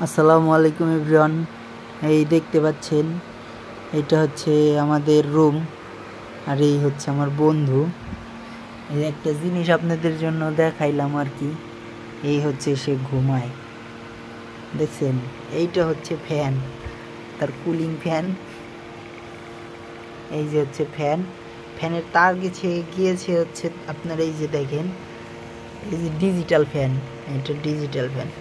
আসসালামু আলাইকুম এভরিওয়ান। এই দেখতে পাচ্ছেন, এটা হচ্ছে আমাদের রুম, আর এই হচ্ছে আমার বন্ধু। এই একটা জিনিস আপনাদের জন্য দেখাইলাম আর কি। এই হচ্ছে সে ঘুমায়, দেখছেন? এইটা হচ্ছে ফ্যান, তার কুলিং ফ্যান। এই যে হচ্ছে ফ্যান, ফ্যানের তার গিয়েছে হচ্ছে আপনার এই যে দেখেন, এই যে ডিজিটাল ফ্যান, এটা ডিজিটাল ফ্যান।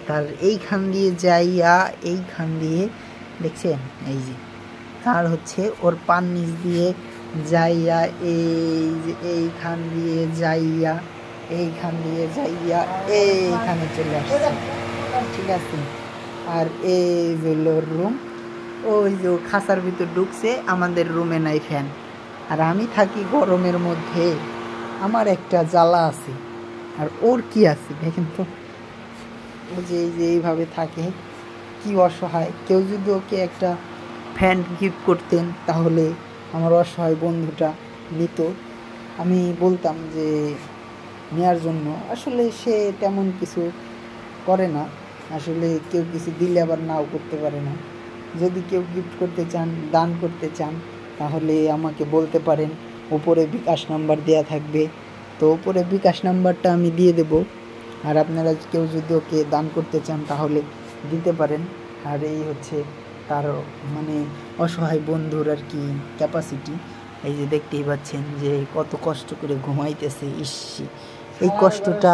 তার এইখান দিয়ে যাইয়া এইখান দিয়ে দেখছেন, এই যে তার হচ্ছে ওর পান নিচ দিয়ে যাইয়া এই যে এইখান দিয়ে যাইয়া এইখান দিয়ে যাইয়া এইখানে চলে আসছে, ঠিক আছে? আর এই যে রুম, ওই যে খাঁচার ভিতর ঢুকছে, আমাদের রুমে নাই ফ্যান। আর আমি থাকি গরমের মধ্যে, আমার একটা জ্বালা আছে, আর ওর কি আছে দেখেন তো। ও যে এই যে এইভাবে থাকে, কি অসহায়। কেউ যদি ওকে একটা ফ্যান গিফট করতেন তাহলে আমার অসহায় বন্ধুটা নিত। আমি বলতাম যে নেওয়ার জন্য, আসলে সে তেমন কিছু করে না। আসলে কেউ কিছু দিলে আবার নাও করতে পারে না। যদি কেউ গিফট করতে চান, দান করতে চান, তাহলে আমাকে বলতে পারেন। উপরে বিকাশ নাম্বার দেওয়া থাকবে, তো উপরে বিকাশ নাম্বারটা আমি দিয়ে দেব। আর আপনারা কেউ যদি ওকে দান করতে চান তাহলে দিতে পারেন। আর এই হচ্ছে তার মানে অসহায় বন্ধুর আর কি ক্যাপাসিটি। এই যে দেখতেই পাচ্ছেন যে কত কষ্ট করে ঘুমাইতেছে। ইসি, এই কষ্টটা,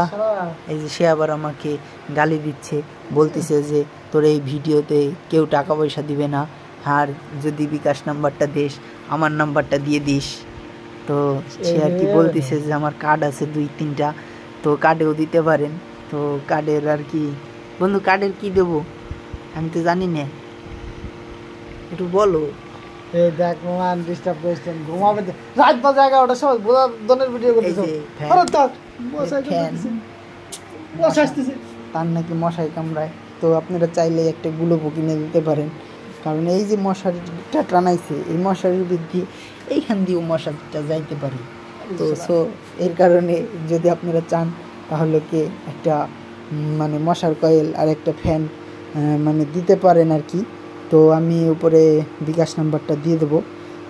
এই যে সে আবার আমাকে গালি দিচ্ছে, বলতেছে যে তোর এই ভিডিওতে কেউ টাকা পয়সা দিবে না, আর যদি বিকাশ নাম্বারটা দিস আমার নাম্বারটা দিয়ে দিস। তো সে আর কি বলতেছে যে আমার কার্ড আছে 2-3টা, তো কার্ডেও দিতে পারেন। তো কার্ডের আর কি বন্ধু, কার্ডের কি দেবো আমি তো জানি না, একটু বলো। এই দেখ মান ডিস্টার্ব করছেন, ঘুমাবে রাত বাজে 11টার সময় দনের ভিডিও করতেছো। আরে তার মশাই আসতেছে, তার নাকি মশাই কামড়ায়। তো আপনারা চাইলে একটা গুলোবো কিনে দিতে পারেন, কারণ এই যে মশারিটা টানাইছে, এই মশারির বৃদ্ধি এইখান দিয়েও মশারিটা যাইতে পারে। তো সো এর কারণে যদি আপনারা চান তাহলে কি একটা মানে মশার কয়েল আর একটা ফ্যান মানে দিতে পারেন আর কি। তো আমি উপরে বিকাশ নাম্বারটা দিয়ে দেবো,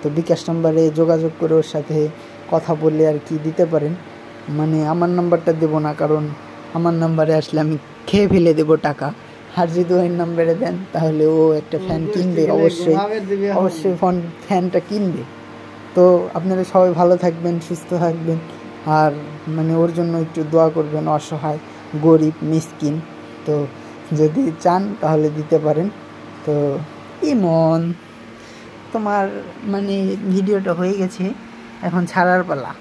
তো বিকাশ নাম্বারে যোগাযোগ করে ওর সাথে কথা বলে আর কি দিতে পারেন। মানে আমার নাম্বারটা দেবো না, কারণ আমার নাম্বারে আসলে আমি খেয়ে ফেলে দেবো টাকা। আর যদি ওই নাম্বারে দেন তাহলে ও একটা ফ্যান কিনবে, অবশ্যই ফ্যানটা কিনবে। তো আপনারা সবাই ভালো থাকবেন, সুস্থ থাকবেন, আর মানে ওর জন্য একটু দোয়া করবেন, অসহায় গরিব মিসকিন। তো যদি চান তাহলে দিতে পারেন। তো ইমন, তোমার মানে ভিডিওটা হয়ে গেছে, এখন ছাড়ার পালা।